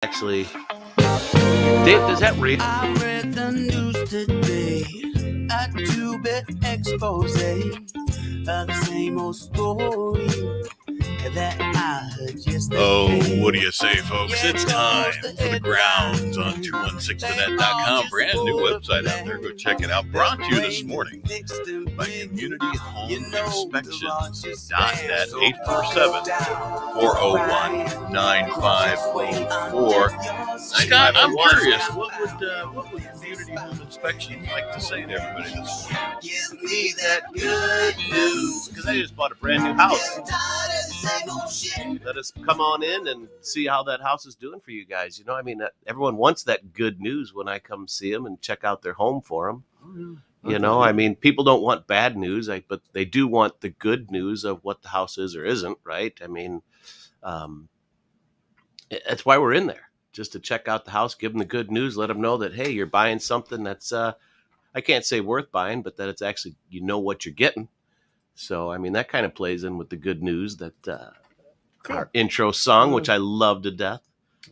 Actually, Dave, does that read? I read the news today, a two-bit expose of the same old story that I heard yesterday. Oh, what do you say, folks? It's time for the grounds on 216thenet.com. Brand new website out there. Go check it out. Brought to you this morning by Community Home Inspections.net 847-401-9504. Scott, I'm curious. What would Community Home Inspections like to say to everybody this morning? Give me that good news. Because I just bought a brand new house. Let us come on in and see how that house is doing for you guys. You know, I mean, everyone wants that good news when I come see them and check out their home for them. You know, I mean, people don't want bad news, but they do want the good news of what the house is or isn't, right? I mean, that's why we're in there, just to check out the house, give them the good news, let them know that, hey, you're buying something that's, I can't say worth buying, but that it's actually, you know what you're getting. So, I mean, that kind of plays in with the good news that our intro song, which I love to death.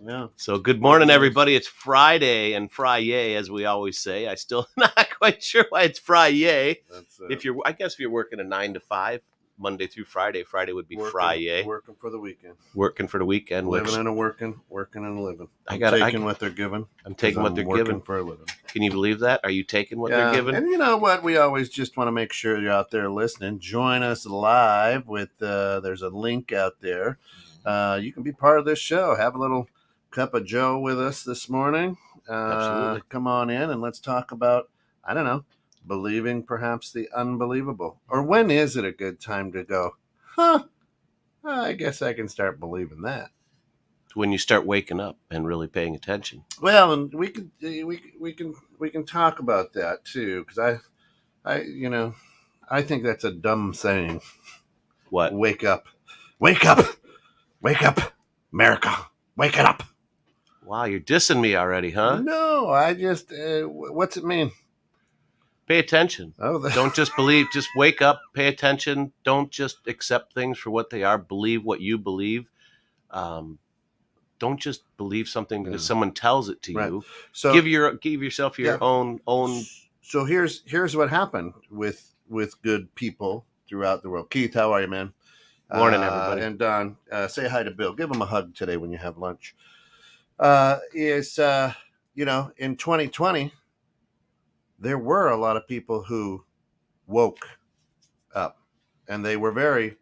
Yeah. So good morning, everybody. It's Friday and Friday, as we always say. I still not quite sure why it's Friday. I guess if you're working a 9 to 5, Monday through Friday, Friday would be Friday. Working for the weekend. Working for the weekend. Living and a working and a living. I'm taking what they're giving. I'm taking what they're working giving for a living. Can you believe that? Are you taking what they're giving? And you know what? We always just want to make sure you're out there listening. Join us live with. There's a link out there. You can be part of this show. Have a little cup of Joe with us this morning. Absolutely. Come on in and let's talk about, I don't know, believing perhaps the unbelievable. Or when is it a good time to go, I guess I can start believing that. When you start waking up and really paying attention. Well, and we can talk about that too, because I think that's a dumb saying. What? Wake up, America, wake it up. Wow, you're dissing me already, huh? No, I just what's it mean? Pay attention. Don't just believe. Just wake up. Pay attention. Don't just accept things for what they are. Believe what you believe. Don't just believe something because someone tells it to you. So give yourself your own. So here's what happened with good people throughout the world. Keith, how are you, man? Morning, everybody. And Don, say hi to Bill. Give him a hug today when you have lunch. In 2020, there were a lot of people who woke up, and they were very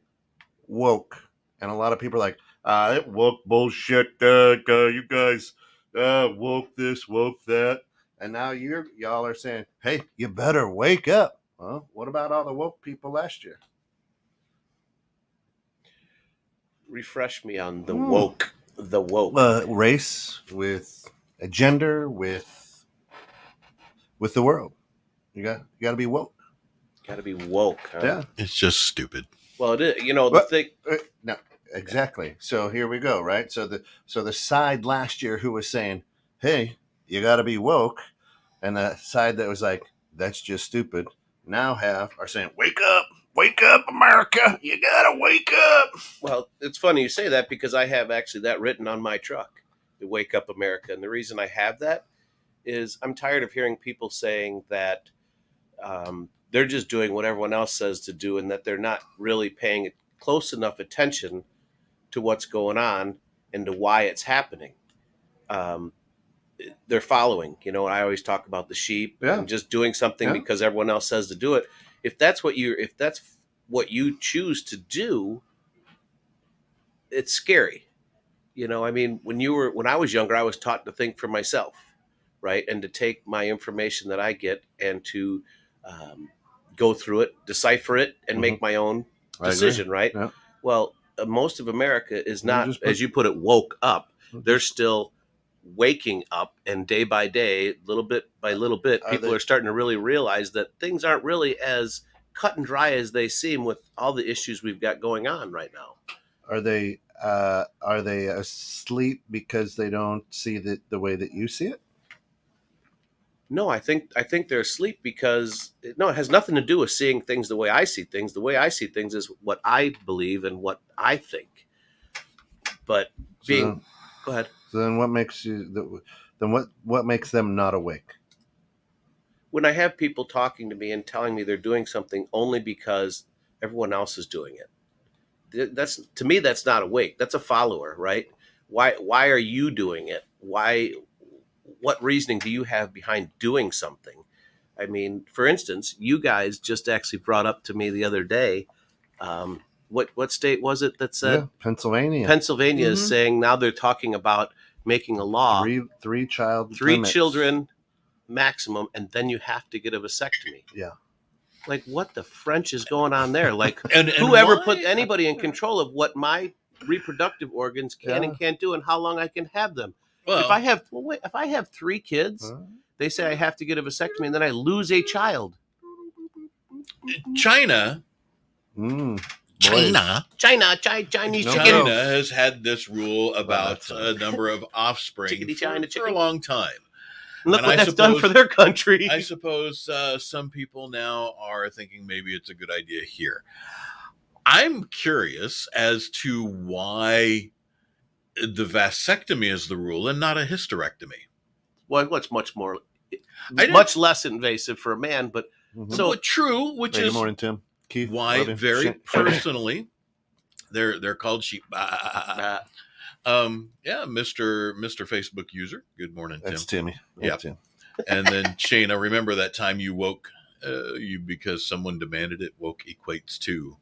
woke. And a lot of people are like, woke bullshit, you guys woke this, woke that. And now y'all are saying, hey, you better wake up. Well, what about all the woke people last year? Refresh me on the woke. The woke. Race, with a gender, with the world. You got to be woke. Got to be woke, huh? Yeah. It's just stupid. Well, it is. You know, the thing. No, exactly. So here we go, right? So the side last year who was saying, hey, you got to be woke, and the side that was like, that's just stupid, now are saying, wake up, America, you got to wake up. Well, it's funny you say that because I have actually that written on my truck, the Wake Up America. And the reason I have that is I'm tired of hearing people saying that they're just doing what everyone else says to do and that they're not really paying close enough attention to what's going on and to why it's happening. They're following, I always talk about the sheep and just doing something because everyone else says to do it. If that's what you choose to do, it's scary. I mean, when I was younger, I was taught to think for myself, right? And to take my information that I get and to go through it, decipher it, and make my own decision, right? Yeah. Well, most of America is not, as you put it, woke up. They're still waking up, and day by day, little bit by little bit, people are starting to really realize that things aren't really as cut and dry as they seem with all the issues we've got going on right now. Are they asleep because they don't see the way that you see it? No, I think they're asleep because it has nothing to do with seeing things the way I see things. The way I see things is what I believe and what I think. But go ahead. So then what makes you? Then what makes them not awake? When I have people talking to me and telling me they're doing something only because everyone else is doing it, that's to me that's not awake. That's a follower, right? Why are you doing it? Why? What reasoning do you have behind doing something? I mean, for instance, you guys just actually brought up to me the other day. What state was it that said Pennsylvania? Pennsylvania is saying now they're talking about making a law three limits. Children maximum, and then you have to get a vasectomy. Yeah. Like, what the French is going on there? Like, and whoever why? put anybody in control of what my reproductive organs can and can't do, and how long I can have them? Well, if I have 3 kids, they say I have to get a vasectomy, and then I lose a child. China. Chinese China has had this rule about a number of offspring for a long time. And look what that's done for their country. I suppose some people now are thinking maybe it's a good idea here. I'm curious as to why the vasectomy is the rule and not a hysterectomy. Well, it's much less invasive for a man, but so true, which is morning, Tim. Keith, why very personally they're called sheep. Mr. Facebook user. Good morning, Tim. That's Timmy. Yeah. Tim. And then Shayna, remember that time you woke you because someone demanded it? Woke equates to.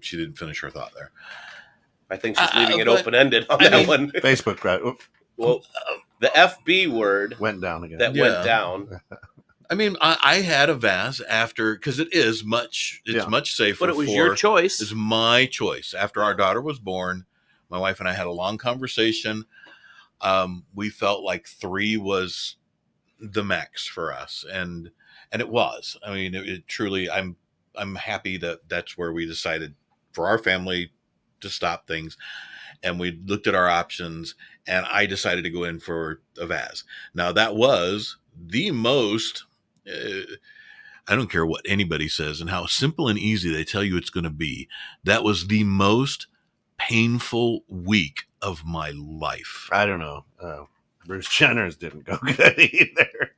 She didn't finish her thought there. I think she's leaving it open-ended on that one. Facebook, right? Well, the FB word went down again. Went down. I mean, I had a VAS after, because it's much safer. But it was your choice. It's my choice. After our daughter was born, my wife and I had a long conversation. We felt like 3 was the max for us, and it was. I mean, it truly. I'm happy that that's where we decided for our family to stop things, and we looked at our options, and I decided to go in for a VAS. Now that was the most. I don't care what anybody says and how simple and easy they tell you it's going to be. That was the most painful week of my life. I don't know. Bruce Jenner's didn't go good either.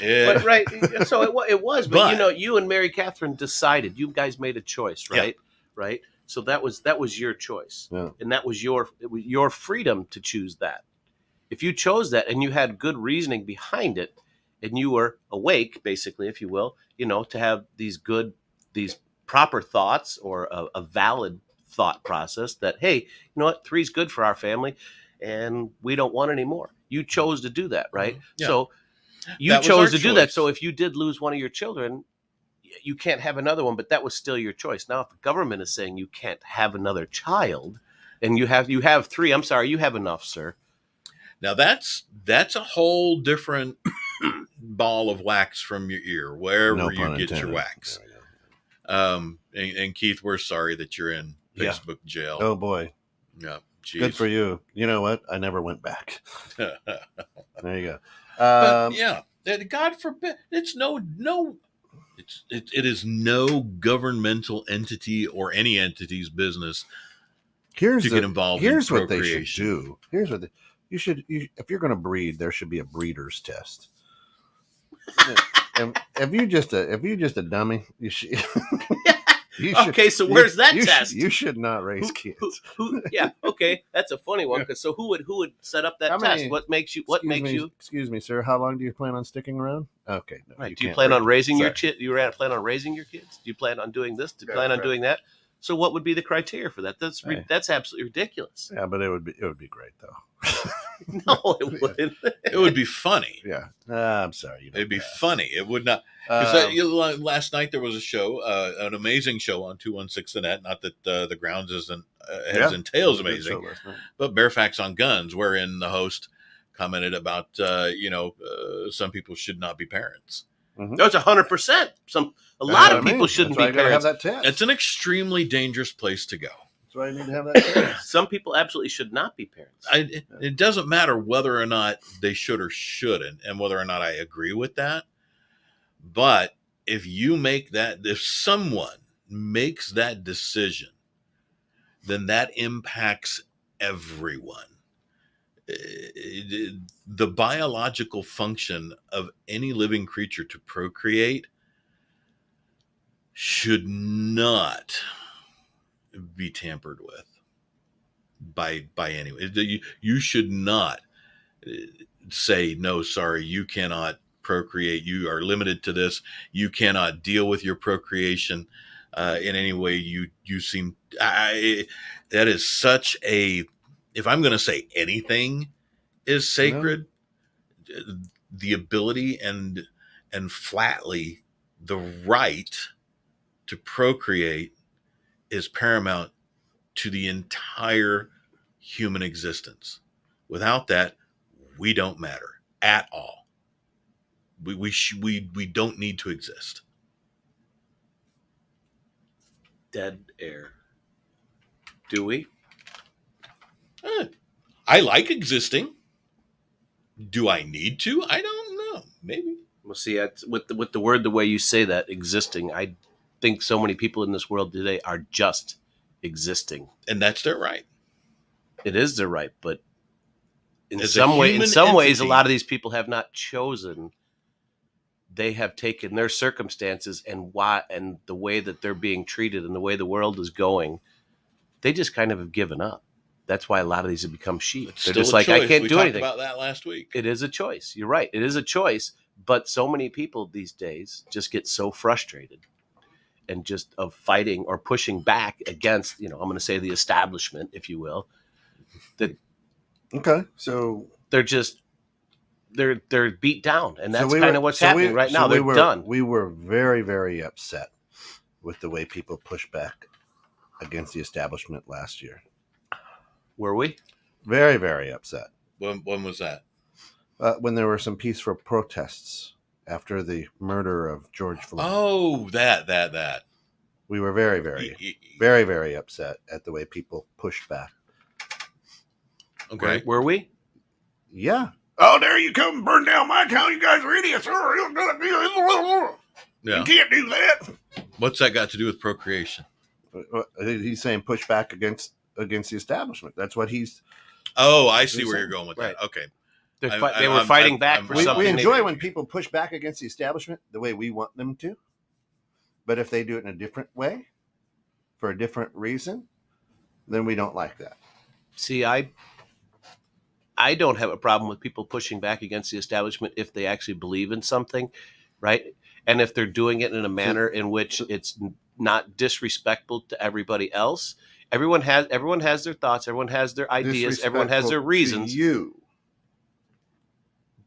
Yeah. But right, so it was. But you and Mary Catherine decided. You guys made a choice, right? Yeah. Right. So that was your choice, and that was your freedom to choose that. If you chose that and you had good reasoning behind it, and you were awake, basically, if you will, to have these proper thoughts or a valid thought process that, hey, you know what, 3's good for our family, and we don't want any more. You chose to do that, right? Yeah. So you chose to do that. So if you did lose one of your children, you can't have another one, but that was still your choice. Now, if the government is saying you can't have another child, and you have 3, I'm sorry, you have enough, sir. Now that's a whole different ball of wax from your ear, wherever you get your wax. And Keith, we're sorry that you're in Facebook jail. Oh boy. Yeah. Geez. Good for you. You know what? I never went back. There you go. But God forbid, it's it is no governmental entity or any entity's business to get involved. Here's what they should do. Here's what if you're going to breed, there should be a breeder's test. If you just a dummy, you should. Okay, so where's that test? You should not raise kids. Yeah, okay, that's a funny one. Because so who would set up that test? What makes you? Excuse me, sir. How long do you plan on sticking around? Okay, no, right. Do you plan on raising your kids? You plan on raising your kids? Do you plan on doing this? Do you plan on doing that? So what would be the criteria for that? That's absolutely ridiculous. Yeah, but it would be great though. No, it wouldn't. It would be funny. Yeah, I'm sorry. It'd be funny. It would not. Last night there was a show, an amazing show on 216 The Net. Not that the grounds isn't heads and tails amazing, but Bare Facts on Guns, wherein the host commented about some people should not be parents. Mm-hmm. That's 100%. A lot of people shouldn't be parents. Have that test. It's an extremely dangerous place to go. That's why I need to have that test. Some people absolutely should not be parents. It doesn't matter whether or not they should or shouldn't, and whether or not I agree with that. But if someone makes that decision, then that impacts everyone. The biological function of any living creature to procreate should not be tampered with by anyone. You should not say, no, sorry, you cannot procreate. You are limited to this. You cannot deal with your procreation in any way. You seem, that is such a, if I'm going to say anything is sacred, the ability and flatly the right to procreate is paramount to the entire human existence. Without that, we don't matter at all. We don't need to exist. Dead air. Do we? I like existing. Do I need to? I don't know. Maybe. Well, see, with the word, the way you say that, existing, I think so many people in this world today are just existing. And that's their right. It is their right, but in As some a way, in human some ways, a entity- lot of these people have not chosen. They have taken their circumstances and the way that they're being treated and the way the world is going. They just kind of have given up. That's why a lot of these have become sheep. It's They're still just a like, I choice. can't We do talked anything. about that last week. It is a choice. You're right. It is a choice. But so many people these days just get so frustrated and just of fighting or pushing back against, I'm going to say the establishment, if you will, that Okay, so they're just they're beat down, and that's we kind were- of what's so we- happening right so now. They're we were, done. We were very, very upset with the way people pushed back against the establishment last year. Were we? Very, very upset. When was that? When there were some peaceful protests after the murder of George Floyd. Oh, that. We were very, very, very, very upset at the way people pushed back. Okay. Were we? Yeah. Oh, there you come, burn down my town. You guys are idiots. You Yeah. can't do that. What's that got to do with procreation? He's saying push back against the establishment. That's what he's. Oh, I see where you're going with Right. that. Okay. They were fighting back for something. We enjoy they- when people push back against the establishment the way we want them to. But if they do it in a different way, for a different reason, then we don't like that. See, I don't have a problem with people pushing back against the establishment if they actually believe in something, right? And if they're doing it in a manner in which it's not disrespectful to everybody else. Everyone has their thoughts. Everyone has their ideas. Everyone has their reasons.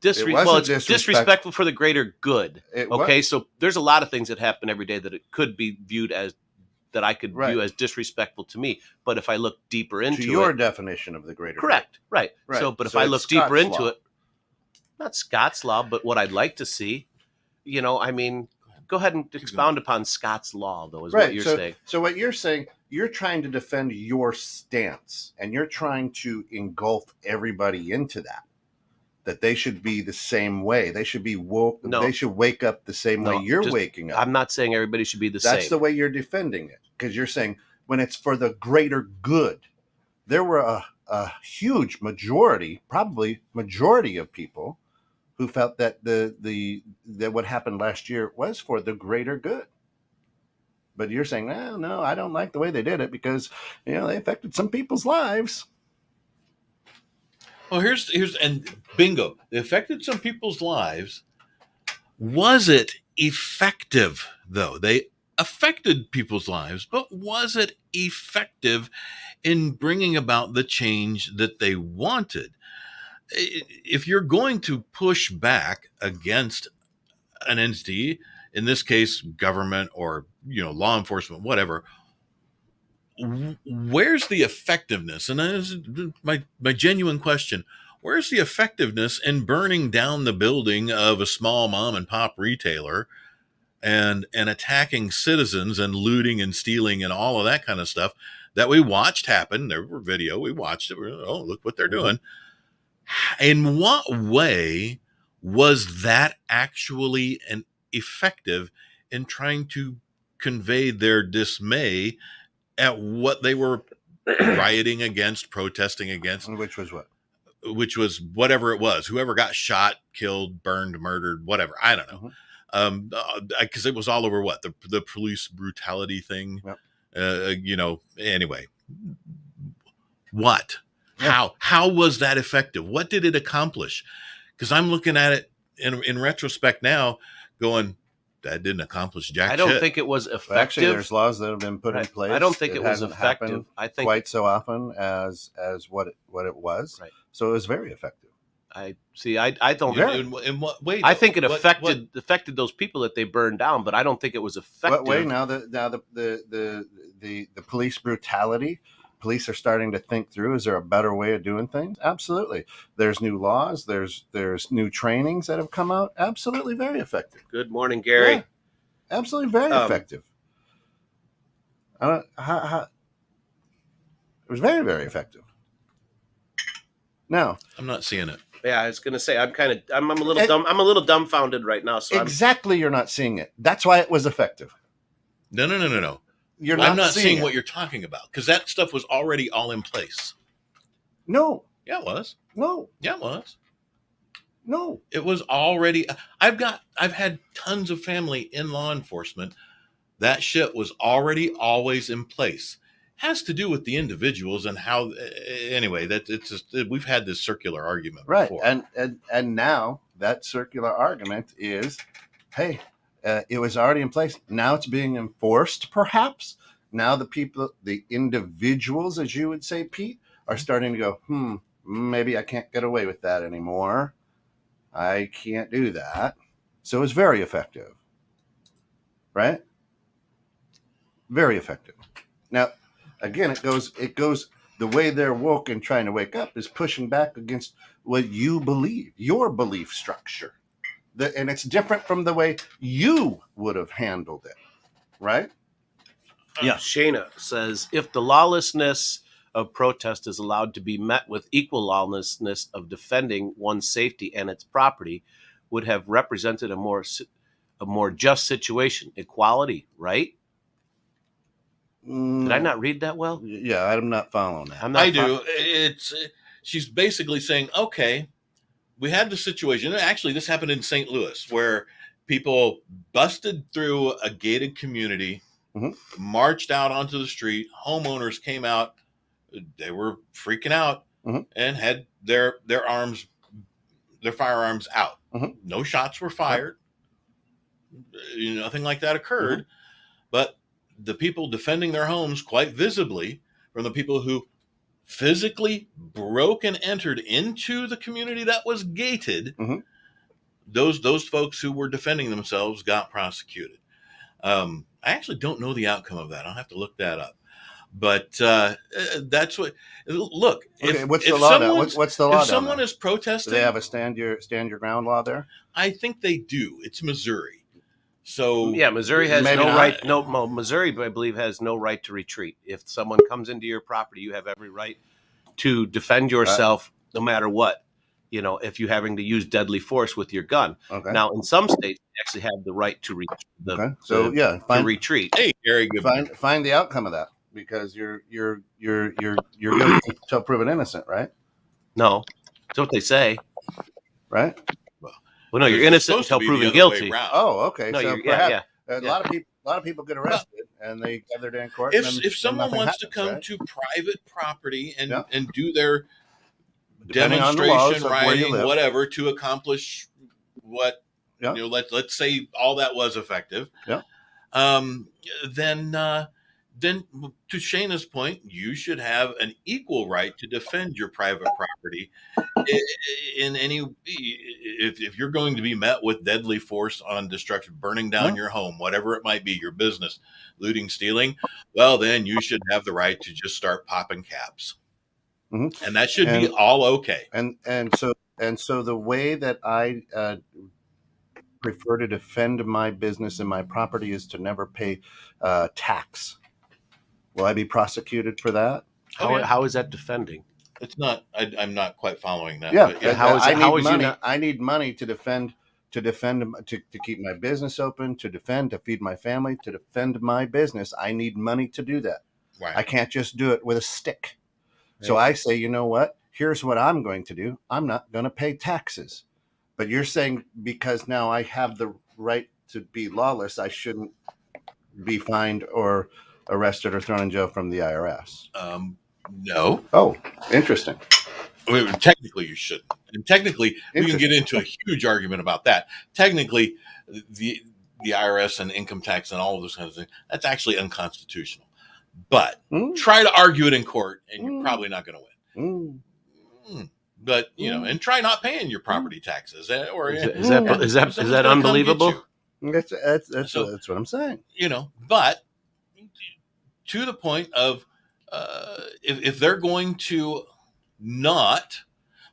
Disrespectful for the greater good. Okay, so there's a lot of things that happen every day that it could be viewed as that I could view as disrespectful to me. But if I look deeper into your definition of the greater correct, good. Right. So, but if I look deeper into it, not Scott's law, but what I'd like to see, go ahead and expound upon Scott's law, though, is what you're saying. So what you're saying, you're trying to defend your stance, and you're trying to engulf everybody into that they should be the same way. They should be woke. No. They should wake up the same way you're waking up. I'm not saying everybody should be the same. That's the way you're defending it, because you're saying when it's for the greater good. There were a huge majority, probably majority of people who felt that that what happened last year was for the greater good. But you're saying, no, I don't like the way they did it because they affected some people's lives. Well, here's and bingo. They affected some people's lives. Was it effective, though? They affected people's lives, but was it effective in bringing about the change that they wanted? If you're going to push back against an entity, in this case, government or law enforcement, whatever, where's the effectiveness? And that is my genuine question. Where's the effectiveness in burning down the building of a small mom and pop retailer and attacking citizens and looting and stealing and all of that kind of stuff that we watched happen? There were video. We watched it. Oh, look what they're doing. In what way was that actually an effective in trying to convey their dismay at what they were rioting against, protesting against? Which was what? which was whatever it was, whoever got shot, killed, burned, murdered, whatever. I don't know. Because it was all over the police brutality thing. Yep. Anyway, what? Yeah. How was that effective? What did it accomplish? Because I'm looking at it in retrospect now, going, that didn't accomplish jack shit. I don't think it was effective. But actually, there's laws that have been put in place. I don't think it was effective. I think quite so often as what it was. Right. So it was very effective. I see. I don't. In what way? I think it affected those people that they burned down, but I don't think it was effective. What way? Now the police brutality. Police are starting to think through, is there a better way of doing things? Absolutely. There's new laws. There's new trainings that have come out. Absolutely very effective. Good morning, Gary. Yeah, absolutely very effective. It was very, very effective. Now, I'm not seeing it. Yeah, I was going to say, I'm a little dumb. I'm a little dumbfounded right now. So exactly, you're not seeing it. That's why it was effective. No. I'm not seeing what you're talking about, because that stuff was already all in place. No. Yeah, it was. No. Yeah, it was. No. It was already. I've had tons of family in law enforcement. That shit was already always in place. Has to do with the individuals and how. Anyway, we've had this circular argument before. And now that circular argument is, hey. It was already in place. Now it's being enforced, perhaps. Now the individuals, as you would say, Pete, are starting to go, maybe I can't get away with that anymore. I can't do that. So it's very effective. Right? Very effective. Now, again, it goes, the way they're woke and trying to wake up is pushing back against what you believe, your belief structure. And it's different from the way you would have handled it, right? Yeah. Shayna says, if the lawlessness of protest is allowed to be met with equal lawlessness of defending one's safety and its property, would have represented a more just situation, equality, right? Did I not read that well? Yeah, I'm not following that. I do. She's basically saying, okay, we had the situation. Actually, this happened in St. Louis, where people busted through a gated community, marched out onto the street. Homeowners came out. They were freaking out and had their firearms out. No shots were fired. Nothing like that occurred. But the people defending their homes quite visibly from the people who physically broke and entered into the community that was gated, those folks who were defending themselves got prosecuted. I actually don't know the outcome of that. I'll have to look that up. But that's what. Look, what's the law now? What's the law? If someone is protesting, do they have a stand your ground law there? I think they do. It's Missouri. So yeah, Missouri has no right. No, Missouri, I believe, has no right to retreat. If someone comes into your property, you have every right to defend yourself, no matter what. If you're having to use deadly force with your gun. Okay. Now, in some states, they actually have the right to retreat. Hey, Gary, find the outcome of that, because you're guilty until proven innocent, right? No, that's what they say, right? Well, no, you're innocent until proven guilty. Oh, okay. No, so perhaps a lot of people get arrested and they gather in court. If someone wants to come to private property and do their demonstration, rioting, whatever, to accomplish what let's say all that was effective. Yeah. Then to Shayna's point, you should have an equal right to defend your private property in any, if you're going to be met with deadly force on destruction, burning down your home, whatever it might be, your business, looting, stealing, well, then you should have the right to just start popping caps. And that should be all okay. And so the way that I prefer to defend my business and my property is to never pay tax. Will I be prosecuted for that? How is that defending? It's not. I'm not quite following that. Yeah. But I need money to defend, to keep my business open, to feed my family, to defend my business. I need money to do that. Right. I can't just do it with a stick. Right. So I say, you know what? here's what I'm going to do. I'm not going to pay taxes. But you're saying because now I have the right to be lawless, I shouldn't be fined or arrested or thrown in jail from the IRS. No. Oh, interesting. Technically, you shouldn't. And technically, we can get into a huge argument about that. Technically, the IRS and income tax and all of those kinds of things, that's actually unconstitutional. But try to argue it in court, and you're probably not going to win. But and try not paying your property taxes. Or is that unbelievable? That's what I'm saying. But to the point of if they're going to not,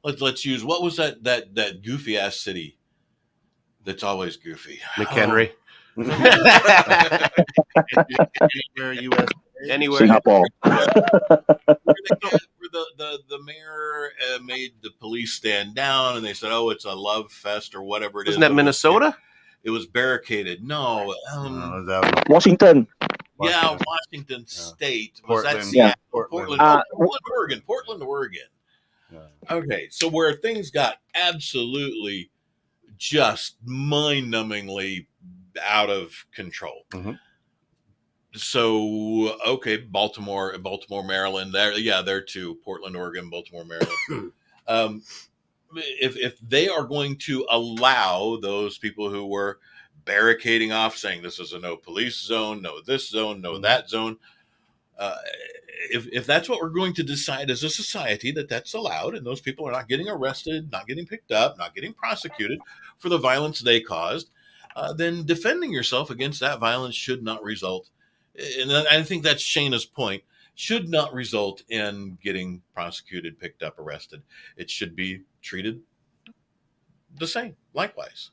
let's use, what was that goofy ass city that's always goofy? McHenry. Anywhere. Singapore. Where the mayor made the police stand down, and they said, "Oh, it's a love fest or whatever it is." Isn't that Minnesota? It was barricaded. No, Washington. Yeah, Washington State. Portland. Was that Yeah. Portland, Oregon. Portland, Oregon. Yeah. Okay, so where things got absolutely just mind-numbingly out of control. Mm-hmm. So, okay, Baltimore, Maryland. There too. Portland, Oregon, Baltimore, Maryland. If they are going to allow those people who were barricading off, saying this is a no police zone, no this zone, no that zone, if that's what we're going to decide as a society, that's allowed, and those people are not getting arrested, not getting picked up, not getting prosecuted for the violence they caused, then defending yourself against that violence should not result. And I think that's Shayna's point, should not result in getting prosecuted, picked up, arrested. It should be treated the same, likewise.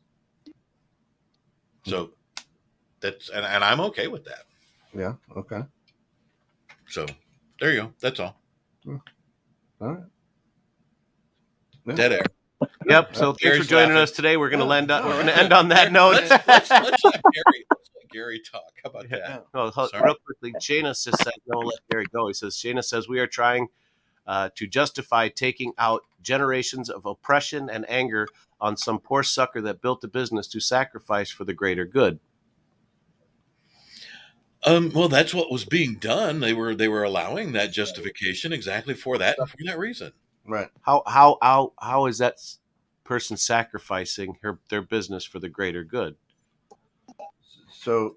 So that's, and I'm okay with that. Yeah. Okay. So there you go. That's all. All right. Yeah. Dead air. Yep. So thanks for joining us today. We're going to end on that note. Let's let Gary talk. How about that? No, real quickly, Shayna just said, no, let Gary go. He says, Shayna says, we are trying to justify taking out generations of oppression and anger on some poor sucker that built a business to sacrifice for the greater good. Well, that's what was being done. They were allowing that justification exactly for that reason. Right. How is that person sacrificing their business for the greater good? So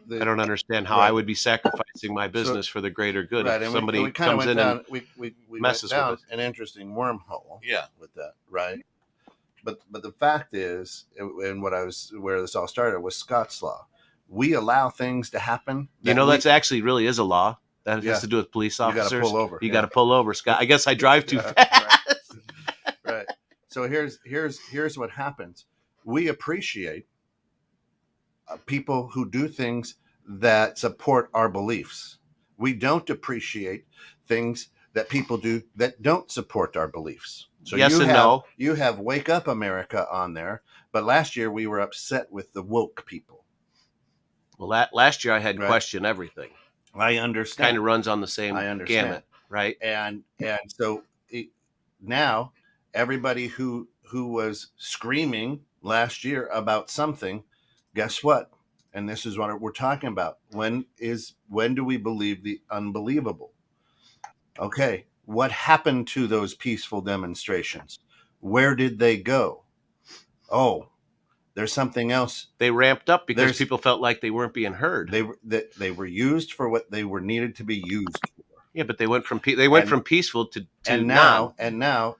I don't understand how I would be sacrificing my business for the greater good. Right, if and somebody comes in and we messes went down with it. an interesting wormhole. Yeah. With that, right? But the fact is, and where this all started was Scott's law. We allow things to happen. That's actually really is a law. That has to do with police officers. You got to pull over. You got to pull over, Scott. I guess I drive too fast. Right. So here's what happens. We appreciate people who do things that support our beliefs. We don't appreciate things that people do that don't support our beliefs. So yes and no. You have Wake Up America on there, but last year we were upset with the woke people. Well, last year I had Question Everything. I understand. Kind of runs on the same gamut, right? And so now everybody who was screaming last year about something, guess what? And this is what we're talking about. When do we believe the unbelievable? Okay, what happened to those peaceful demonstrations? Where did they go? Oh, there's something else. They ramped up because people felt like they weren't being heard. They were used for what they were needed to be used for. Yeah, but they went from peaceful to now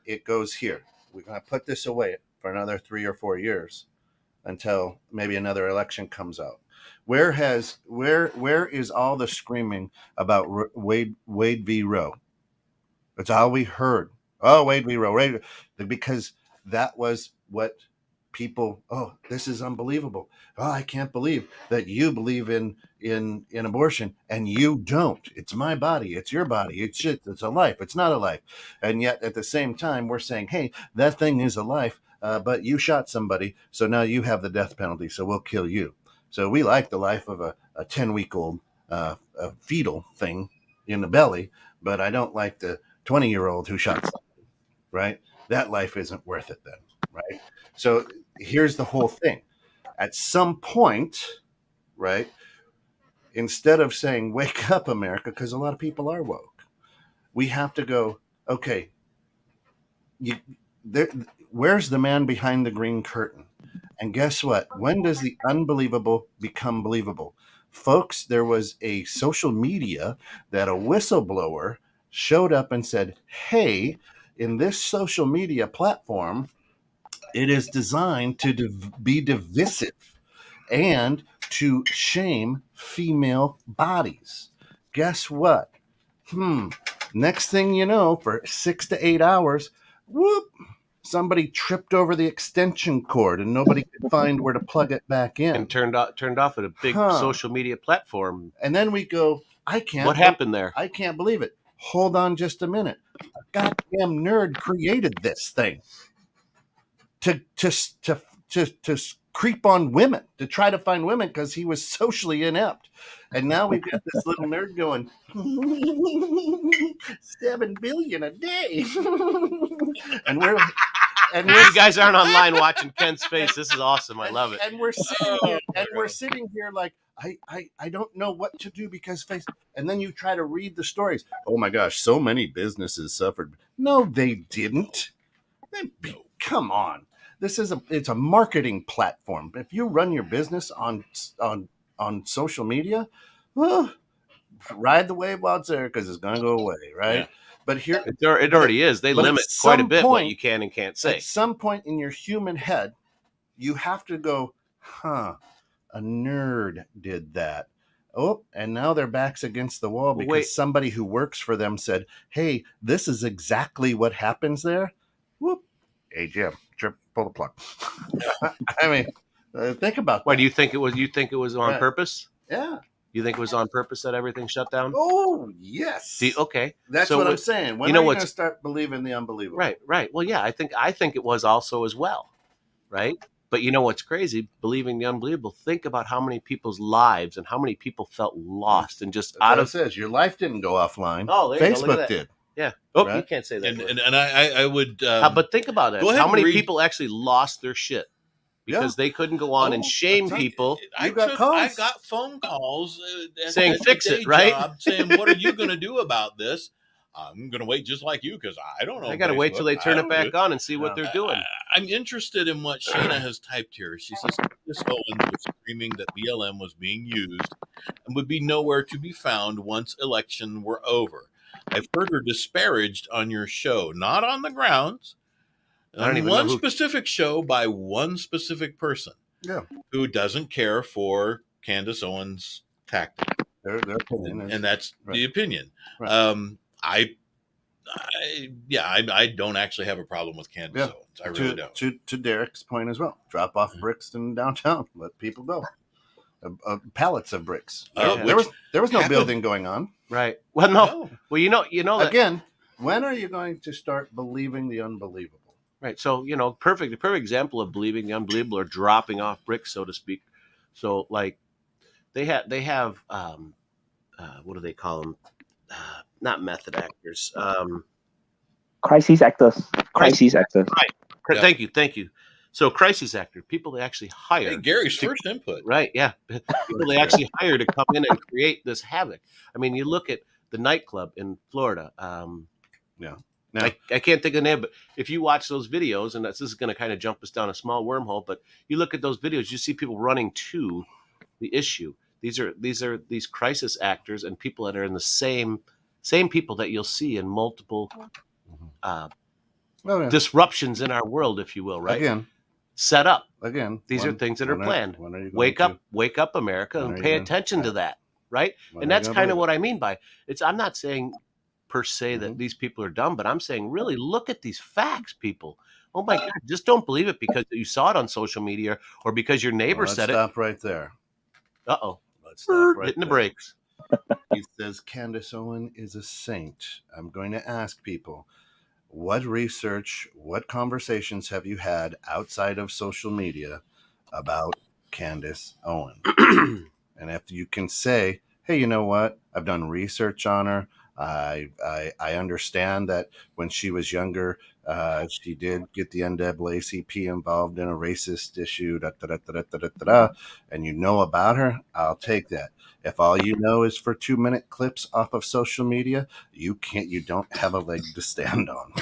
it goes here. We're going to put this away for another 3 or 4 years until maybe another election comes out. Where is all the screaming about Wade v. Roe? That's all we heard. Oh, Wade v. Roe, because that was what people. Oh, this is unbelievable. Oh, I can't believe that you believe in abortion and you don't. It's my body. It's your body. It's shit. It's a life. It's not a life. And yet at the same time, we're saying, hey, that thing is a life, but you shot somebody, so now you have the death penalty. So we'll kill you. So we like the life of a 10-week-old a fetal thing in the belly, but I don't like the 20-year-old who shot somebody. right? That life isn't worth it then, right? So here's the whole thing. At some point, right, instead of saying, wake up, America, because a lot of people are woke, we have to go, okay, there, where's the man behind the green curtain? And guess what? When does the unbelievable become believable? Folks, there was a social media that a whistleblower showed up and said, hey, in this social media platform, it is designed to be divisive and to shame female bodies. Guess what? Next thing you know, for 6 to 8 hours, whoop, somebody tripped over the extension cord and nobody could find where to plug it back in. And turned off at a big social media platform. And then we go, what happened there? I can't believe it. Hold on just a minute. A goddamn nerd created this thing to creep on women, to try to find women because he was socially inept. And now we've got this little nerd going, 7 billion a day. and you guys aren't online watching Ken's face. This is awesome. I love it. And we're sitting here, we're sitting here like, I don't know what to do because and then you try to read the stories. Oh my gosh, so many businesses suffered. No, they didn't. Come on. It's a marketing platform. If you run your business on social media, well, ride the wave while it's there because it's going to go away, right? Yeah. But here it already is. They limit quite a bit what you can and can't say. At some point in your human head, you have to go, a nerd did that. Oh, and now their back's against the wall because somebody who works for them said, hey, this is exactly what happens there. Whoop. Hey, Jim, pull the plug. I mean, think about that. Why do you think it was? You think it was on purpose? Yeah. You think it was on purpose that everything shut down? Oh, yes. Okay. That's what I'm saying. When are you going to start believing the unbelievable? Right. Well, yeah, I think it was also as well, right? But you know what's crazy? Believing the unbelievable. Think about how many people's lives and how many people felt lost and just out of. It says your life didn't go offline. Oh, Facebook did. Yeah. Oh, right? You can't say that. And I would. But think about it. How many people actually lost their shit because they couldn't go on and shame people? I got phone calls saying fix it, right? Saying, what are you going to do about this? I'm going to wait just like you because I don't know. I got to wait till they turn it back on and see what they're doing. I'm interested in what Shayna has typed here. She says, Candace Owens was screaming that BLM was being used and would be nowhere to be found once election were over. I've heard her disparaged on your show, not on the grounds, on one specific show by one specific person who doesn't care for Candace Owens' tactic. Their opinion and that's the opinion. Right. I don't actually have a problem with Candace Owens. I really don't. To Derek's point as well. Drop off bricks in downtown. Let people go. Pallets of bricks. There was no building going on. Right. Well, no. Well, you know that, again. When are you going to start believing the unbelievable? Right. So perfect example of believing the unbelievable or dropping off bricks, so to speak. So like they have what do they call them? Not method actors. Crisis actors. Crisis actors. Right. Yeah. Thank you. So crisis actor, people they actually hire. Hey, Gary's first input. Right, yeah. People they actually hire to come in and create this havoc. I mean, you look at the nightclub in Florida. I can't think of the name, but if you watch those videos, and this is going to kind of jump us down a small wormhole, but you look at those videos, you see people running to the issue. These are crisis actors and people that are in the same people that you'll see in multiple disruptions in our world, if you will, right? Again. Set up. Again. These are things that are planned. Wake up, America, and pay attention to that, right? And that's kind of what I mean by it's. I'm not saying per se that these people are dumb, but I'm saying really look at these facts, people. Oh my God, just don't believe it because you saw it on social media or because your neighbor said it. Stop right there. Uh-oh. Let's stop right hitting the brakes. He says Candace Owens is a saint. I'm going to ask people, what research, what conversations have you had outside of social media about Candace Owens? And if you can say, hey, you know what? I've done research on her. I understand that when she was younger, she did get the NAACP involved in a racist issue, and you know about her. I'll take that. If all you know is for 2-minute clips off of social media, you don't have a leg to stand on.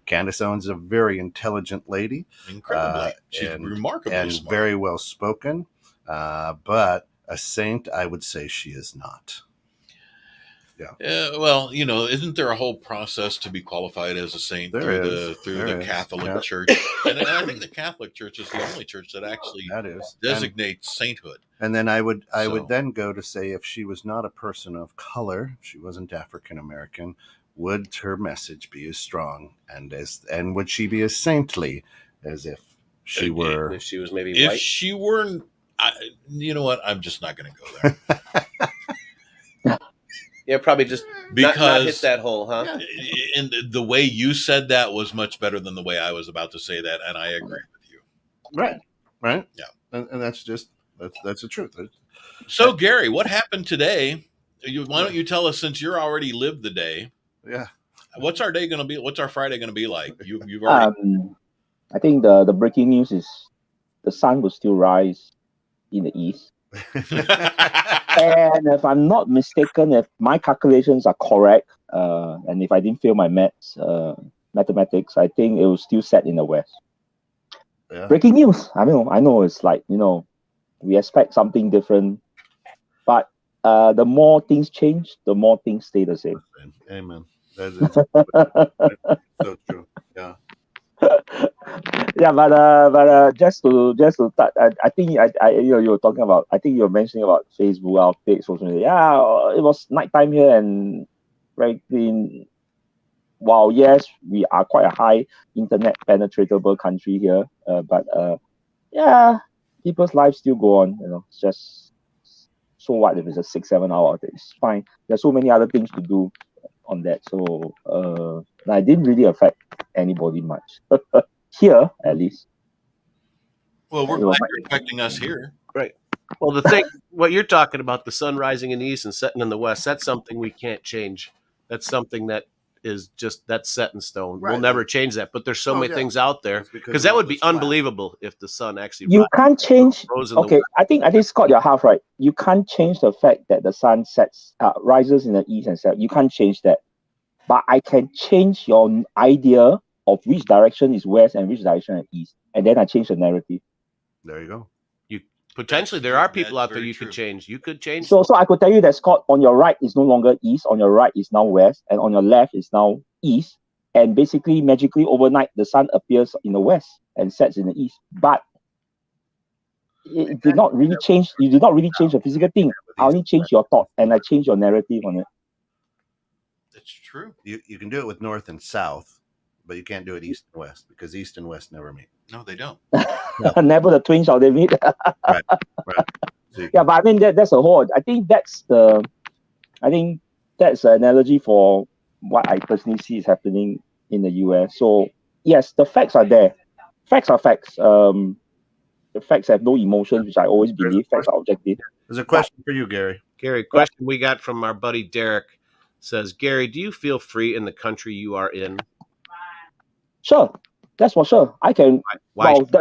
Candace Owens is a very intelligent lady. Incredibly. She's remarkably smart. Very well spoken. But a saint, I would say she is not. Yeah. Well, isn't there a whole process to be qualified as a saint through the Catholic Church? And I think the Catholic Church is the only church that actually designates sainthood. And then I would then go to say, if she was not a person of color, she wasn't African American, would her message be as strong and would she be as saintly as if she were? If she was maybe if white? she weren't, you know what? I'm just not going to go there. Yeah, probably just not hit that hole, huh? And the way you said that was much better than the way I was about to say that, and I agree with you. Right. Yeah, and that's the truth. So, Gary, what happened today? Why don't you tell us, since you're already lived the day? Yeah. What's our day going to be? What's our Friday going to be like? You've already. I think the breaking news is the sun will still rise in the east. And if I'm not mistaken, if my calculations are correct, and if I didn't fail my mathematics, I think it will still set in the west. Yeah. Breaking news. I know it's like, we expect something different, but the more things change, the more things stay the same. Amen. That's so true. Yeah. Yeah, but just to touch, I think you were talking about. I think you were mentioning about Facebook, our page, social media. Yeah, it was nighttime here, and frankly, while yes, we are quite a high internet penetratable country here, but yeah, people's lives still go on. It's just, so what if it's a 6-7 hour? It's fine. There's so many other things to do on that, so I didn't really affect anybody much. Here, at least. Well, we're glad you're affecting us here. Right. Well, the thing, what you're talking about, the sun rising in the east and setting in the west, that's something we can't change. That's something that is that's set in stone. Right. We'll never change that. But there's so many things out there, because that would be unbelievable if the sun actually can't change. Okay, I think Scott, you're half right. You can't change the fact that the sun rises in the east and sets. You can't change that. But I can change your idea of which direction is west and which direction is east, and then I change the narrative. There you go. Potentially there are people out there you could change. You could change. So I could tell you that, Scott, on your right is no longer east, on your right is now west, and on your left is now east. And basically, magically, overnight, the sun appears in the west and sets in the east. But it did not really change. You did not really change the physical thing. I only changed your thought, and I changed your narrative on it. It's true. You can do it with north and south, but you can't do it east and west, because east and west never meet. No, they don't. Never the twins shall they meet. Right. Yeah, but I mean that's a whole. I think that's an analogy for what I personally see is happening in the US. So yes, the facts are there. Facts are facts. The facts have no emotions, which I always believe. Facts are objective. There's a question for you, Gary. Gary, question we got from our buddy Derek says, Gary, do you feel free in the country you are in? Sure. That's for sure. I can.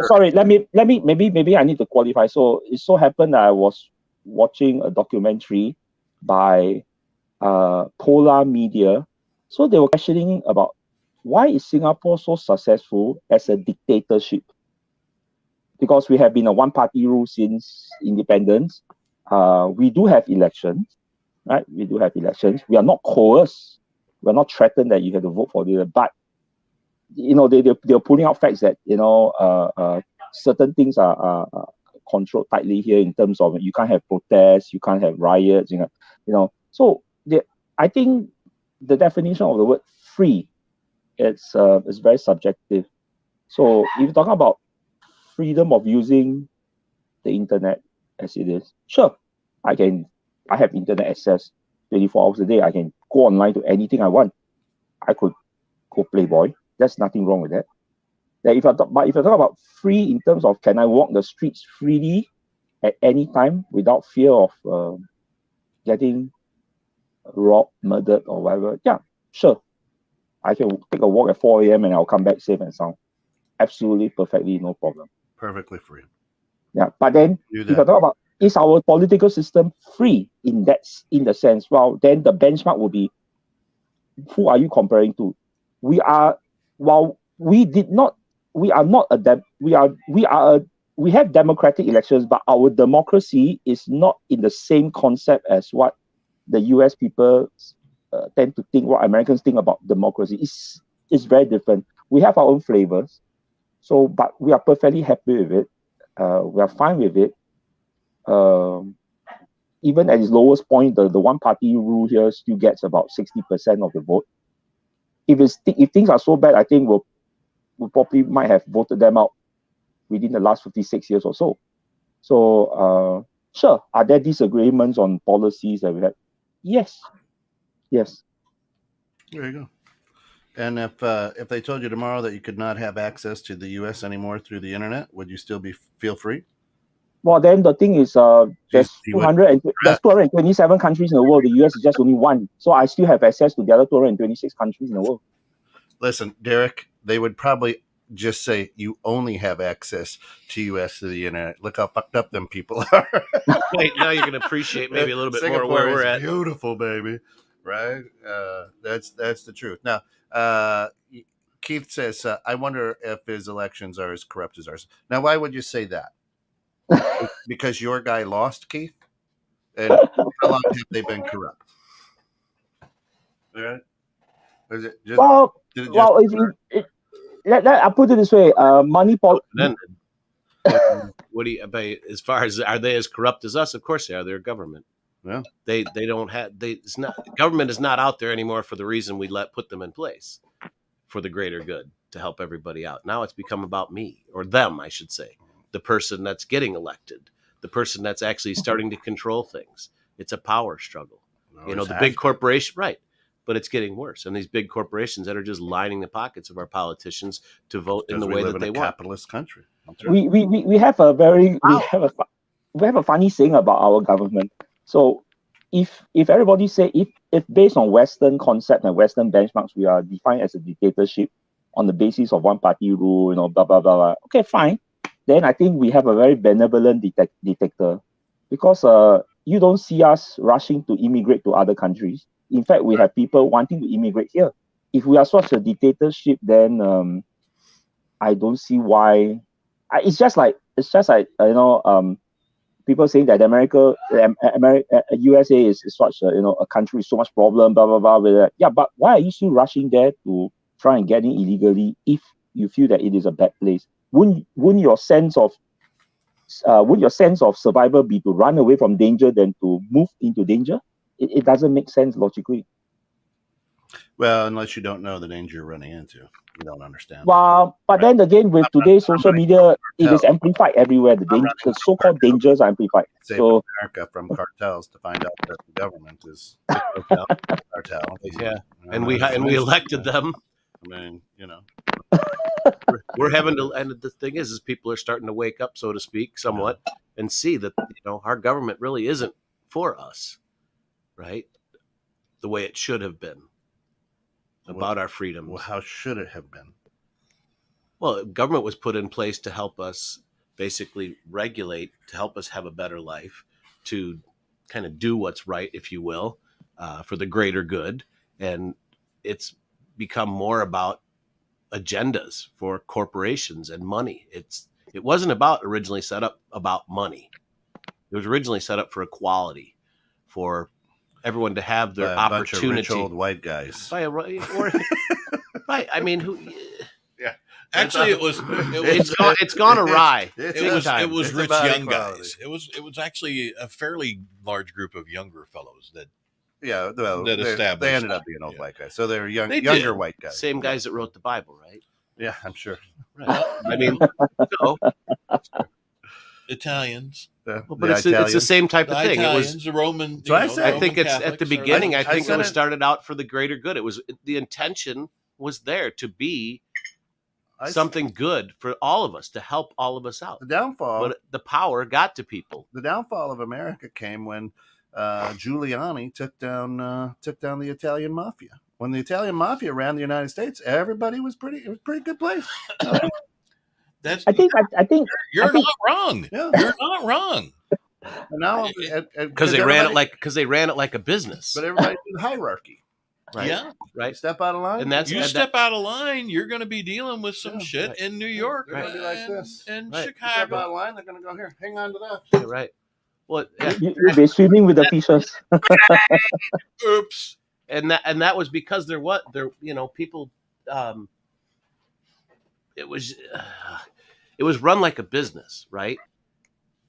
Sorry. Let me. Maybe I need to qualify. So it so happened that I was watching a documentary by Polar Media. So they were questioning about why is Singapore so successful as a dictatorship? Because we have been a one-party rule since independence. We do have elections, right? We do have elections. We are not coerced. We are not threatened that you have to vote for the. But they're putting out facts that certain things are controlled tightly here in terms of you can't have protests, you can't have riots, So I think the definition of the word free, it's very subjective. So if you're talking about freedom of using the internet as it is, sure, I have internet access 24 hours a day. I can go online to anything I want. I could go Playboy. There's nothing wrong with that. If you're talking about free in terms of can I walk the streets freely at any time without fear of getting robbed, murdered, or whatever, yeah, sure, I can take a walk at 4 a.m. and I'll come back safe and sound. Absolutely, perfectly, no problem. Perfectly free. Yeah, but then if I talk about, is our political system free in the sense? Well, then the benchmark will be, who are you comparing to? We are, while we did not, we are not we have democratic elections, but our democracy is not in the same concept as what the US people tend to think, what Americans think about democracy. It's very different. We have our own flavors, so but we are perfectly happy with it. We are fine with it. Even at its lowest point, the one party rule here still gets about 60% of the vote. If things are so bad, I think we probably might have voted them out within the last 56 years or so. So sure, are there disagreements on policies that we have? Yes. There you go. And if they told you tomorrow that you could not have access to the U.S. anymore through the internet, would you still feel free? Well, then the thing is, there's 227 countries in the world. The US is just only one. So I still have access to the other 226 countries in the world. Listen, Derek, they would probably just say you only have access to U.S. through the internet. Look how fucked up them people are. Wait, now you can appreciate maybe a little bit more where we're at. Beautiful, baby. Right? That's the truth. Now, Keith says, I wonder if his elections are as corrupt as ours. Now, why would you say that? Because your guy lost, Keith? And how long have they been corrupt? Right? Is it just, I'll put it this way: money Then, what do you? As far as are they as corrupt as us? Of course they are. They're government. Yeah. They don't have. It's not, government is not out there anymore for the reason we put them in place, for the greater good, to help everybody out. Now it's become about me, or them, I should say, the person that's getting elected, the person that's actually starting to control things. It's a power struggle. The big corporation, right? But it's getting worse, and these big corporations that are just lining the pockets of our politicians to vote in the way that they want. Capitalist country. We have a very we have a funny saying about our government. So if everybody say if based on Western concept and Western benchmarks, we are defined as a dictatorship on the basis of one party rule, blah blah blah blah. Okay, fine. Then I think we have a very benevolent dictator, because you don't see us rushing to immigrate to other countries. In fact, we have people wanting to immigrate here. If we are such a dictatorship, then I don't see why. It's just like people saying that USA is such a country with so much problem, blah blah blah. With that. Yeah, but why are you still rushing there to try and get in illegally if you feel that it is a bad place? Wouldn't your sense of survival be to run away from danger than to move into danger? It doesn't make sense logically. Well, unless you don't know the danger you're running into, you don't understand. Well, but then again, with today's social media, it is amplified everywhere. The so-called dangers are amplified. Save America from cartels to find out that the government is a cartel. Yeah, and we elected them. I mean, we're having to, and the thing is people are starting to wake up, so to speak, somewhat, and see that our government really isn't for us, right? The way it should have been about our freedoms. Well, how should it have been? Well, government was put in place to help us basically regulate, to help us have a better life, to kind of do what's right, if you will, for the greater good. And it's become more about agendas for corporations and money. It wasn't originally set up about money. It was originally set up for equality, for everyone to have their opportunity. Bunch of rich old white guys. Right. I mean, who? Yeah. Actually, it's gone awry. It was rich young guys. It was actually a fairly large group of younger fellows that. Yeah, well, that established. They ended up being old white guys, so they're younger white guys. Same guys that wrote the Bible, right? Yeah, I'm sure. Right. I mean, Italians. But it's the same type of thing. Italians, it was the Roman. I think it's Catholics, at the beginning. I think it was started out for the greater good. It was the intention was there to be something good for all of us, to help all of us out. The downfall, but the power got to people. The downfall of America came when Giuliani took down the Italian mafia. When the Italian mafia ran the United States, everybody was it was a pretty good place. That's I think you're not wrong. Yeah. You're not wrong. And now because they ran it like a business. But everybody did hierarchy. Right? Yeah. Right. You step out of line, And You step out of line, you're going to be dealing with some shit right. in New York They're gonna be like this. and Right. You step out Chicago. of line, they're going to go here. Hang on to that. Yeah, right. Well, yeah. you'll be swimming with the fishes. Oops. and that was because people it was run like a business, right?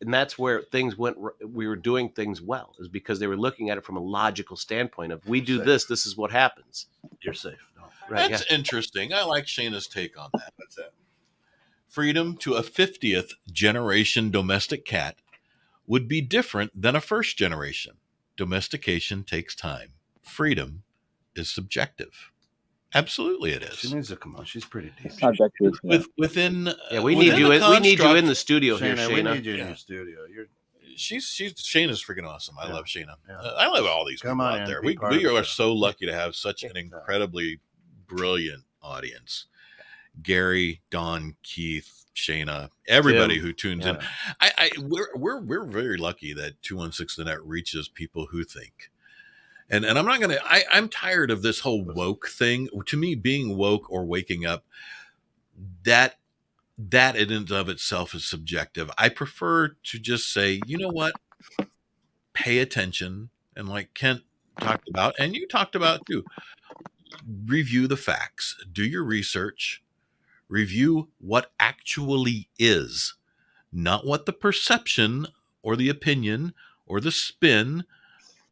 And that's where things went. We were doing things well, is because they were looking at it from a logical standpoint of, we do this is what happens. You're safe. No. Right? That's interesting. I like Shayna's take on that. That's it. Freedom to a 50th generation domestic cat would be different than a first generation. Domestication takes time. Freedom is subjective. Absolutely, it is. She needs to come on. She's pretty deep. Subjective. Yeah. Within we need you. We need you in the studio here, Shayna, Shayna. we need you in the studio. Shayna's freaking awesome. I love Shayna. Yeah. I love all these Come people on out in, there. be We part of the are show. so lucky to have such an incredibly brilliant audience. Gary, Don, Keith, Shayna, everybody who tunes in. We're very lucky that 216 The Net reaches people who think. And I'm not gonna. I'm tired of this whole woke thing. To me, being woke or waking up, that in and of itself is subjective. I prefer to just say, you know what, pay attention, and like Kent talked about, and you talked about too, review the facts, do your research, review what actually is, not what the perception or the opinion or the spin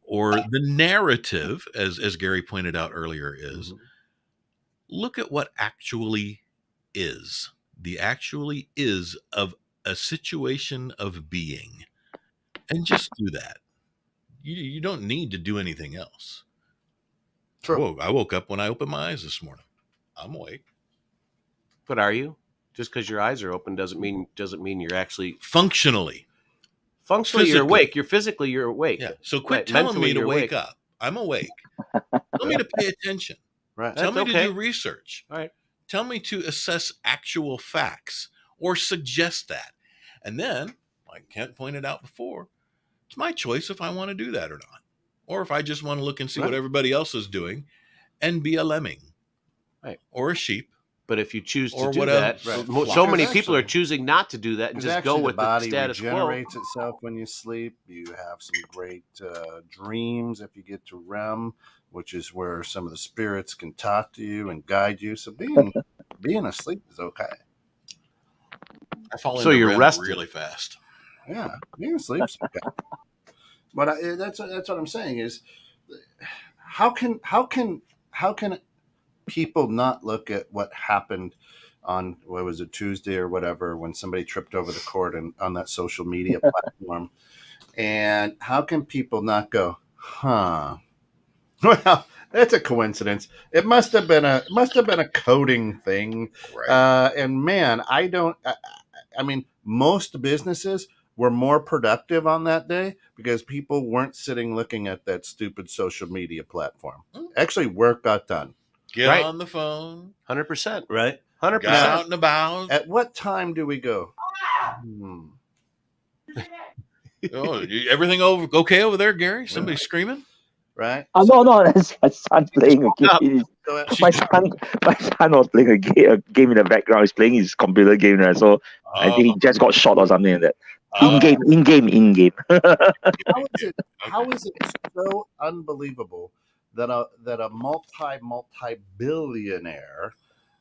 or the narrative, as Gary pointed out earlier, is. Look at what actually is. The actually is of a situation of being. And just do that. You don't need to do anything else. True. Whoa, I woke up when I opened my eyes this morning. I'm awake. But are you? Just because your eyes are open doesn't mean you're actually Functionally. you're awake. You're awake. Yeah. So quit Right, telling mentally me to you're wake awake. up. I'm awake. Tell me to pay attention. Right. Tell That's me okay. to do research. All right. Tell me to assess actual facts or suggest that. And then, like Kent pointed out before, it's my choice if I want to do that or not. Or if I just want to look and see what everybody else is doing and be a lemming. Right. Or a sheep. But if you choose to Or do whatever. that, Right. so many Because people are actually- choosing not to do that and just go with the status body quo. regenerates itself when you sleep. You have some great dreams if you get to REM, which is where some of the spirits can talk to you and guide you. So being asleep is okay. I fall So into you're REM rested. really fast. Yeah, being asleep's okay. But that's what I'm saying is, how can people not look at what happened on, what was it, Tuesday or whatever, when somebody tripped over the cord on that social media platform, and how can people not go, huh? Well, that's a coincidence. It must have been a coding thing. Right. And man, I mean, most businesses were more productive on that day because people weren't sitting looking at that stupid social media platform. Actually, work got done. Get Right. on the phone. 100%. Right? 100%. Got out and about. At what time do we go? Everything okay over there, Gary? Somebody screaming? Right? No, that's my son playing a game. My son was playing a game in the background. He's playing his computer game, right? So I think he just got shot or something like that. In game. How is it so unbelievable that a multi-billionaire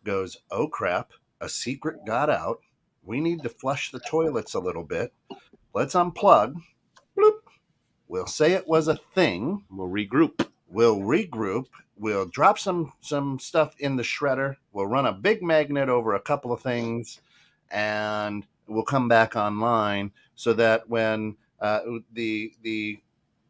goes, oh crap, a secret got out. We need to flush the toilets a little bit. Let's unplug. Bloop. We'll say it was a thing. We'll regroup. We'll drop some stuff in the shredder. We'll run a big magnet over a couple of things, and we'll come back online so that when the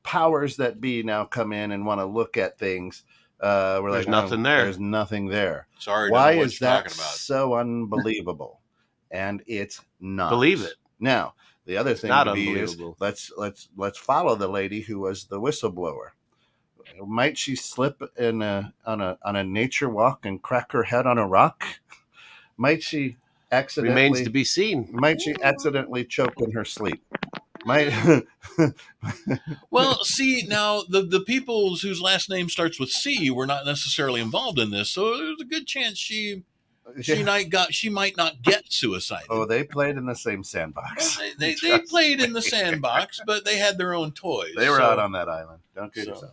powers that be now come in and want to look at things, we're There's like, nothing there. There's nothing there. Sorry, Why know what is you're that talking about. so unbelievable? And it's not. Believe it. Now, the other It's thing not to be is unbelievable. let's follow the lady who was the whistleblower. Might she slip on a nature walk and crack her head on a rock? Might she Remains to accidentally be seen. might she accidentally choke in her sleep? Might Well, see, now the people whose last name starts with C were not necessarily involved in this, so there's a good chance she might not get suicided. Oh, they played in the same sandbox. Well, they played in the sandbox, but they had their own toys. They were out on that island. Don't kid yourself.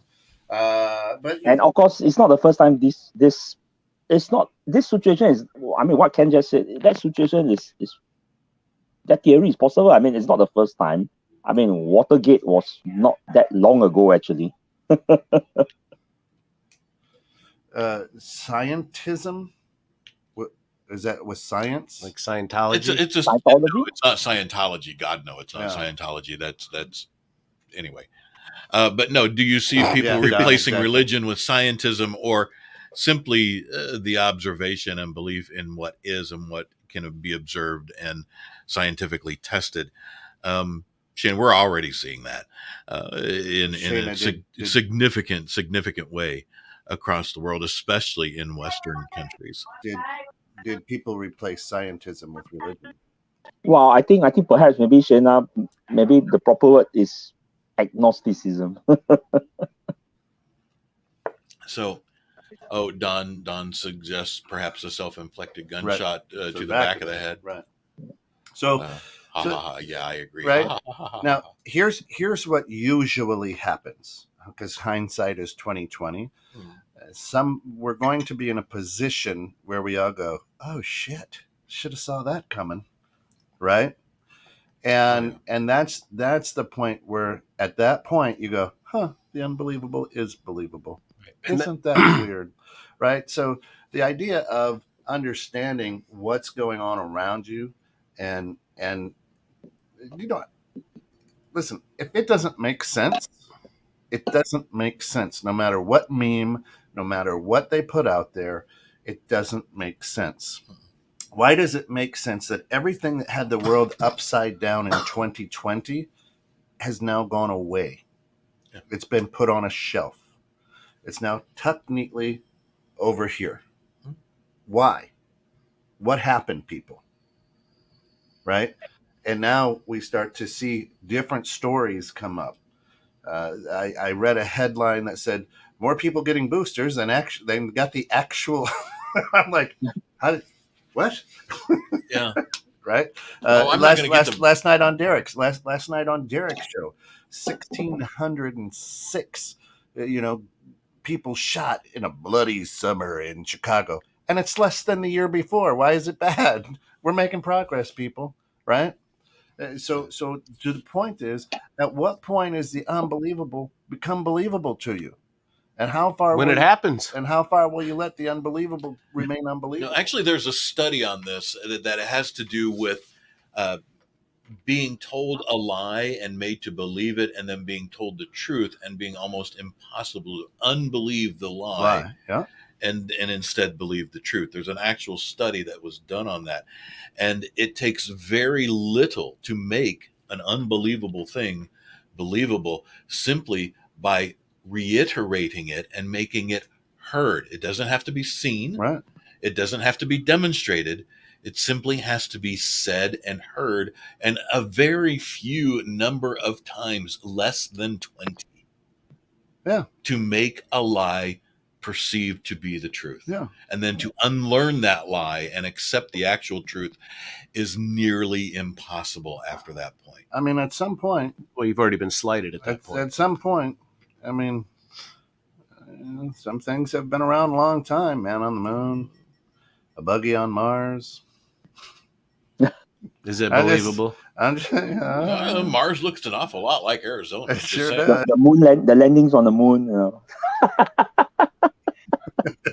But and of course, it's not the first time this situation is. I mean, what Ken just said. That situation is that theory is possible. I mean, it's not the first time. I mean, Watergate was not that long ago, actually. Scientism. Is that with science? Like Scientology? It's Scientology? No, it's not Scientology. God, no, it's not Scientology. That's anyway. But no, do you see people replacing religion with scientism, or simply the observation and belief in what is and what can be observed and scientifically tested? Shane, we're already seeing that in a significant way across the world, especially in Western countries. Did people replace scientism with religion? Well, I think perhaps maybe Shana, maybe the proper word is agnosticism. So, Don suggests perhaps a self-inflicted gunshot to the back of the head. Right. So, yeah, I agree. Right. Now, here's what usually happens, because hindsight is 2020. We're going to be in a position where we all go, "Oh shit, should have saw that coming," right? And that's the point where, at that point, you go, "Huh, the unbelievable is believable." Right. Isn't that weird, right? So the idea of understanding what's going on around you, and you know, listen, if it doesn't make sense, it doesn't make sense. No matter what meme, no matter what they put out there, it doesn't make sense. Why does it make sense that everything that had the world upside down in 2020 has now gone away? Yeah. It's been put on a shelf. It's now tucked neatly over here. Why? What happened, people? Right? And now we start to see different stories come up. I read a headline that said more people getting boosters than got the actual. I'm like, what? Yeah. Right. Last night on Derek's show, 1,606. People shot in a bloody summer in Chicago, and it's less than the year before. Why is it bad? We're making progress, people. Right. So to the point is, at what point is the unbelievable become believable to you? And how far when it happens? And how far will you let the unbelievable remain unbelievable? No, actually, there's a study on this that has to do with being told a lie and made to believe it, and then being told the truth and being almost impossible to unbelieve the lie. Yeah. And instead believe the truth. There's an actual study that was done on that. And it takes very little to make an unbelievable thing believable, simply by reiterating it and making it heard. It doesn't have to be seen. Right. It doesn't have to be demonstrated. It simply has to be said and heard, and a very few number of times, less than 20. Yeah. To make a lie perceived to be the truth. Yeah. And then to unlearn that lie and accept the actual truth is nearly impossible after that point. I mean, at some point, well, you've already been slighted at that point. At some point, I mean, some things have been around a long time. Man on the moon, a buggy on Mars. Is it believable? Mars looks an awful lot like Arizona. It sure does. The moon the landings on the moon.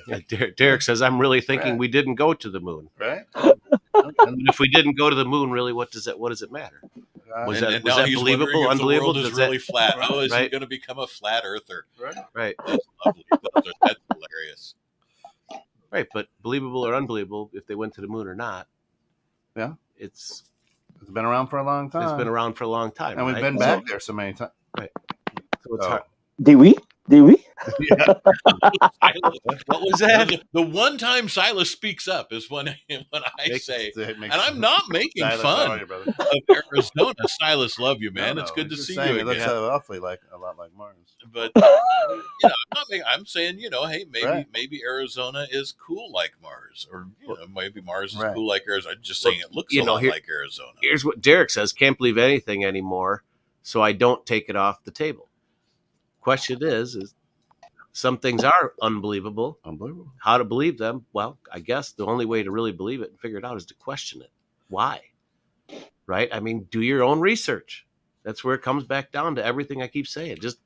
Yeah, Derek says, I'm really thinking we didn't go to the moon. Right. And if we didn't go to the moon, really, what does it matter? Was that believable, unbelievable? The world is really flat. Oh, is he going to become a flat earther? Right. That's lovely. That's hilarious. Right, but believable or unbelievable, if they went to the moon or not, yeah, it's It's been around for a long time. It's been around for a long time, and we've been back there so many times. Right. So it's hard. Did we? Yeah. What was that? The one time Silas speaks up is when I say, and I'm not making Silas, fun how are you, brother? of Arizona. Silas, love you, man. It's good to see you It again. looks awfully like a lot like Mars. But I'm saying, hey, maybe Arizona is cool like Mars, or maybe Mars is cool like Arizona. I'm just saying it looks a lot like Arizona. Here's what Derek says: can't believe anything anymore, so I don't take it off the table. Question is some things are unbelievable. How to believe them? Well, I guess the only way to really believe it and figure it out is to question it. Why? Right? I mean, do your own research. That's where it comes back down to everything I keep saying. Just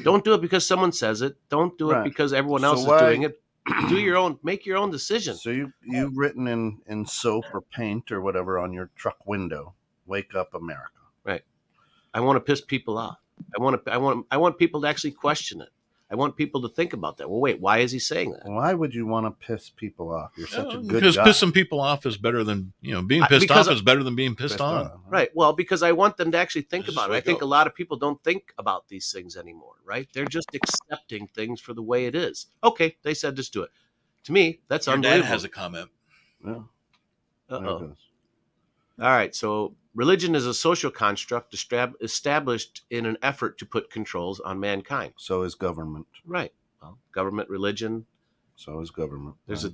don't do it because someone says it. Don't do it because everyone else is doing it. Do your own, make your own decision. So you've written in soap or paint or whatever on your truck window, "Wake up, America." Right. I want to piss people off. I want people to actually question it. I want people to think about that. Well, wait, why is he saying that? Why would you want to piss people off? You're such a good because guy. Pissing people off is better than being pissed off is better than being pissed on. Right. Well, because I want them to actually think about it. I think a lot of people don't think about these things anymore. Right? They're just accepting things for the way it is. Okay, they said just do it. To me, that's unbelievable. Dad has a comment. Yeah. Uh-oh. All right. So religion is a social construct established in an effort to put controls on mankind. So is government. Right. Well, government, religion. So is government. There's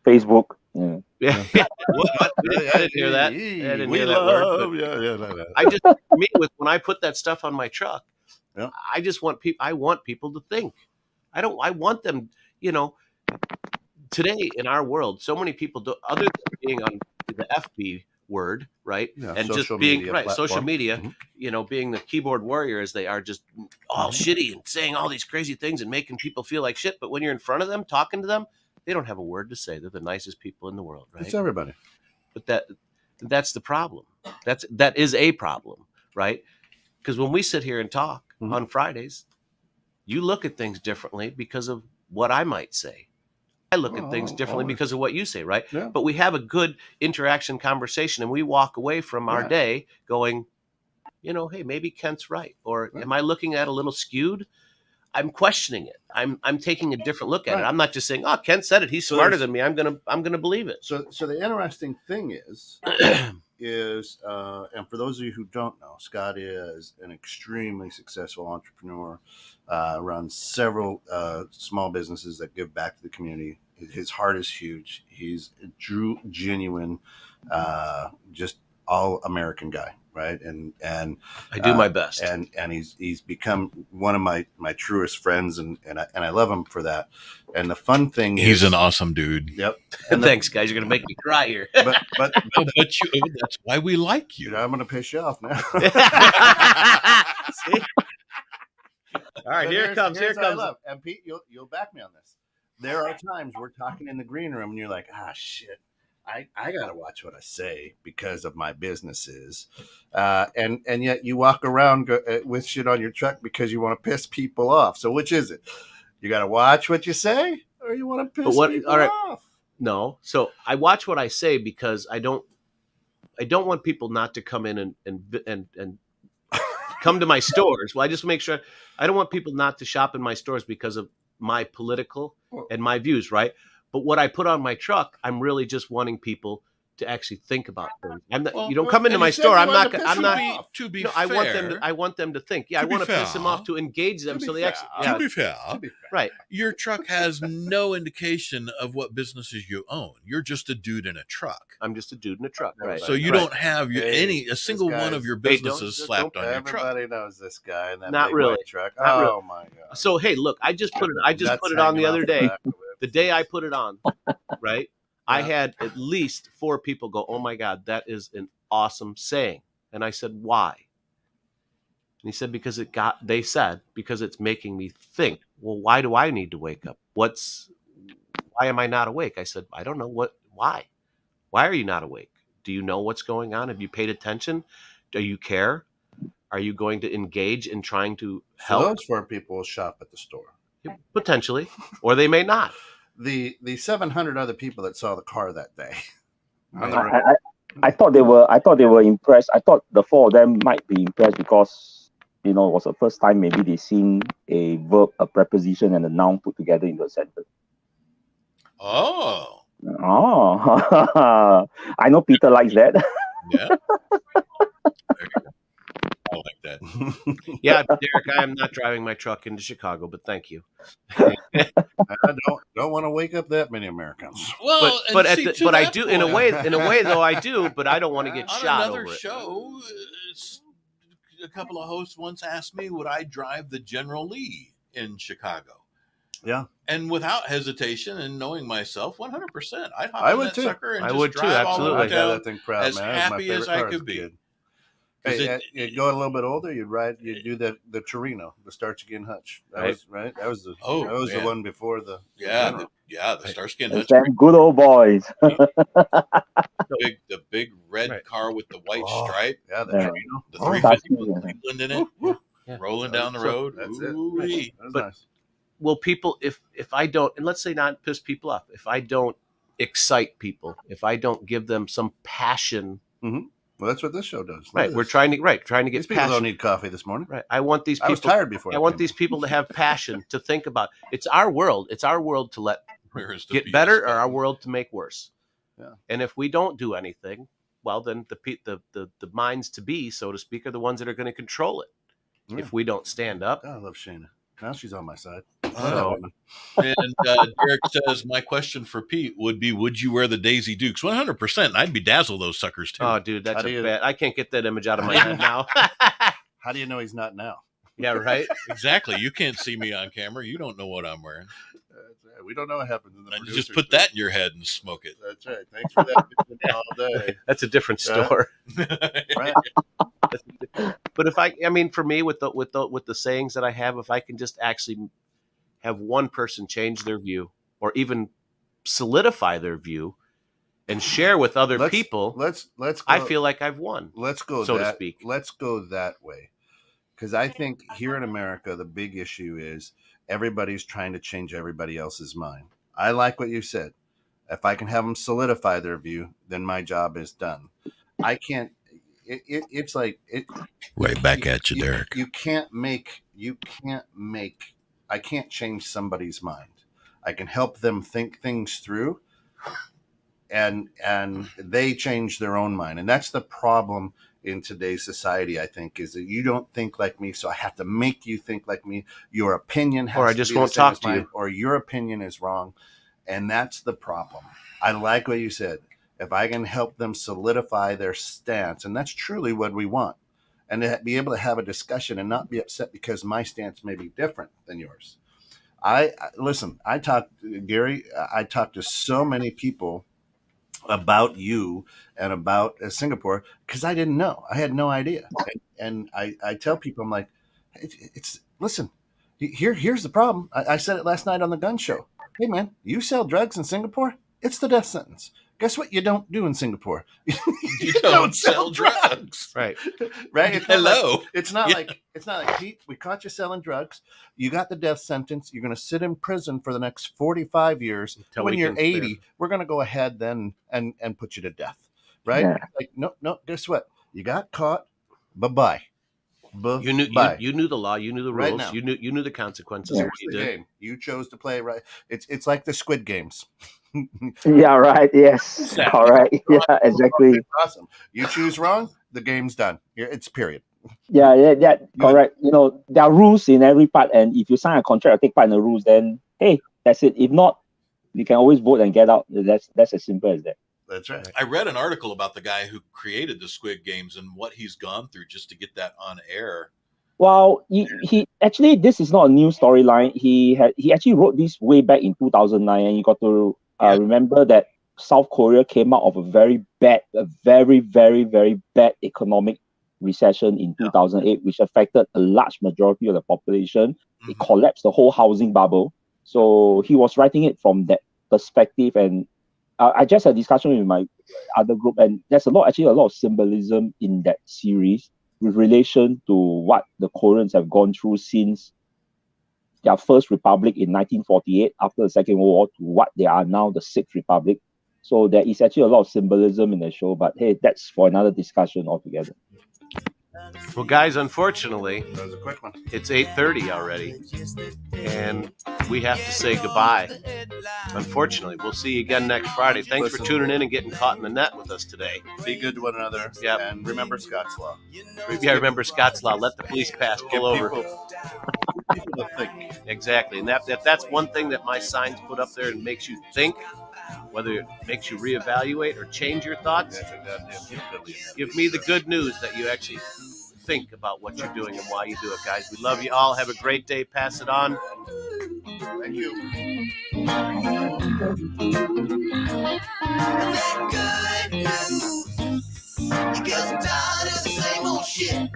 Facebook. Yeah. What? I didn't hear that. I didn't hear that word. I just, for me, when I put that stuff on my truck, I just want people. I want people to think. I want them. Today in our world, so many people do, other than being on the FB word, right? Yeah, and just being social media, being the keyboard warrior as they are, just all shitty and saying all these crazy things and making people feel like shit. But when you're in front of them, talking to them, they don't have a word to say. They're the nicest people in the world, right? It's everybody. But that's the problem. That is a problem, right? Because when we sit here and talk on Fridays, you look at things differently because of what I might say. I look at things differently because of what you say, right? Yeah. But we have a good interaction conversation and we walk away from our day going, hey, maybe Kent's right. Or am I looking at a little skewed? I'm questioning it. I'm taking a different look at it. I'm not just saying, oh, Kent said it. He's smarter than me. I'm gonna believe it. So the interesting thing is, and for those of you who don't know, Scott is an extremely successful entrepreneur, runs several small businesses that give back to the community. His heart is huge. He's a true, genuine, just all American guy, right? And I do my best. And he's become one of my truest friends, and I love him for that. And the fun thing is, he's an awesome dude. Yep. And thanks, guys. You're gonna make me cry here. but that's why we like you. I'm gonna piss you off now. See? All right, here it comes. Here it comes. And Pete, you'll back me on this. There are times we're talking in the green room and you're like, shit, I got to watch what I say because of my businesses. And yet you walk around with shit on your truck because you want to piss people off. So which is it? You got to watch what you say or you want to piss people off? No. So I watch what I say because I don't want people not to come in and come to my stores. Well, I just make sure I don't want people not to shop in my stores because of my political and my views, right? But what I put on my truck, I'm really just wanting people to actually think about things. I'm not, you don't come into my store. I want them to think. Yeah, I want to piss them off to engage them. So they actually, to be fair, right. Your truck has no indication of what businesses you own. You're just a dude in a truck. I'm just a dude in a truck, right? So you don't have a single one of your businesses slapped on your truck. Everybody knows this guy in that not big really. white truck. Not oh really. My god! So hey, look, I just put it on the other day. The day I put it on, right? I had at least 4 people go, "Oh my God, that is an awesome saying." And I said, "Why?" And he said, "Because because it's making me think. Well, why do I need to wake up? Why am I not awake?" I said, "I don't know why. Why are you not awake? Do you know what's going on? Have you paid attention? Do you care? Are you going to engage in trying to help?" So those 4 people will shop at the store. Potentially, or they may not. The 700 other people that saw the car that day. I thought they were impressed. I thought the four of them might be impressed because it was the first time maybe they seen a verb, a preposition, and a noun put together into a sentence. Oh. Oh, I know Peter likes that. Yeah. There you go. I like that. Yeah, Derek, I am not driving my truck into Chicago, but thank you. I don't want to wake up that many Americans. Well, but I do point, in a way though I do, but I don't want to get on shot another over show. A couple of hosts once asked me, would I drive the General Lee in Chicago? Yeah. And without hesitation and knowing myself, 100%, I'd hop I in would that too. sucker and I just would too, drive all absolutely. over I'd have town that thing proud, as man. That was my happy as favorite I car could a be. kid. Hey, you'd go a little bit older, you'd do the Torino, the Starsky and Hutch. That was right. That was the the one before the the Starsky and Hutch. Them good old boys. The big red car with the white stripe. Yeah, the Torino. The 350 with Starsky, Cleveland in it. Yeah. Rolling down the road. That's Ooh-wee. it. That was But- nice. Well, people, if I don't, and let's say not piss people off, if I don't excite people, if I don't give them some passion, Well, that's what this show does. Look right? at We're this. trying to get These people don't passion. need coffee this morning. Right. I want these I was people. tired before. I want these people to have passion to think about. It's our world. It's our world to let Where's the get BS better, or button? our world to make worse. Yeah. And if we don't do anything, well, then the minds to be, so to speak, are the ones that are going to control it. Yeah. If we don't stand up. I love Shayna. Now she's on my side. So- And Derek says, my question for Pete would be, would you wear the Daisy Dukes? 100%. And I'd bedazzle those suckers too. Oh, dude, that's How do you- bad. I can't get that image out of my head now. How do you know he's not now? Yeah, right. Exactly. You can't see me on camera. You don't know what I'm wearing. We don't know what happens in the And you just producers' put that in your head and smoke it. That's right. Thanks for that all day. That's a different store. Right. But if I mean, for me, with the sayings that I have, if I can just actually have one person change their view, or even solidify their view, and share with other people, Let's go, I feel like I've won. let's go so that, to speak. Let's go that way, because I think here in America the big issue is everybody's trying to change everybody else's mind. I like what you said. If I can have them solidify their view, then my job is done. I can't. It's like it. Right back at you, Derek. You can't make. I can't change somebody's mind. I can help them think things through, and they change their own mind. And that's the problem in today's society, I think, is that you don't think like me, so I have to make you think like me. Your opinion has Or I to just be the won't same talk as to mine, you. or your opinion is wrong. And that's the problem. I like what you said. If I can help them solidify their stance, and that's truly what we want, and to be able to have a discussion and not be upset because my stance may be different than yours. Listen, I talked to so many people about you and about Singapore because I didn't know. I had no idea. And I tell people, I'm like, listen, here's the problem. I said it last night on the gun show. Hey, man, you sell drugs in Singapore? It's the death sentence. Guess what you don't do in Singapore? You don't sell drugs. Right. Right? Hello. It's not like Pete, we caught you selling drugs. You got the death sentence. You're going to sit in prison for the next 45 years. Until when we you're can 80, we're going to go ahead then and put you to death. Right? Yeah. Like, no, guess what? You got caught. Bye-bye. You knew Bye. you knew the law. You knew the Right rules. now. You knew the consequences Yeah. of what you The did. game. You chose to play right. It's like the Squid Games. Yeah, right. Yes. Correct. Yeah, exactly. Awesome. You choose wrong, the game's done. It's period. Yeah, correct. There are rules in every part, and if you sign a contract or take part in the rules, then hey, that's it. If not, you can always vote and get out. That's as simple as that. That's right. I read an article about the guy who created the Squid Games and what he's gone through just to get that on air. Well, he actually, this is not a new storyline. He actually wrote this way back in 2009, and you got to remember that South Korea came out of a very, very, very bad economic recession in 2008, which affected a large majority of the population. It collapsed the whole housing bubble. So he was writing it from that perspective, and I just had a discussion with my other group, and there's a lot of symbolism in that series with relation to what the Koreans have gone through since their first republic in 1948 after the Second World War to what they are now, the Sixth Republic. So there is actually a lot of symbolism in the show, but hey, that's for another discussion altogether. Well, guys, unfortunately, That was a quick one. it's 8:30 already, and we have to say goodbye. Unfortunately, we'll see you again next Friday. Thanks for tuning in and getting caught in the net with us today. Be good to one another. Yep. And remember Scott's Law. Yeah, remember Scott's Law. Let the police pass. Pull over. People to think. Exactly. And if that's one thing that my signs put up there and makes you think, whether it makes you reevaluate or change your thoughts, give me the good news that you actually think about what you're doing and why you do it, guys. We love you all. Have a great day. Pass it on. Thank you. Good news. You get tired of the same old shit.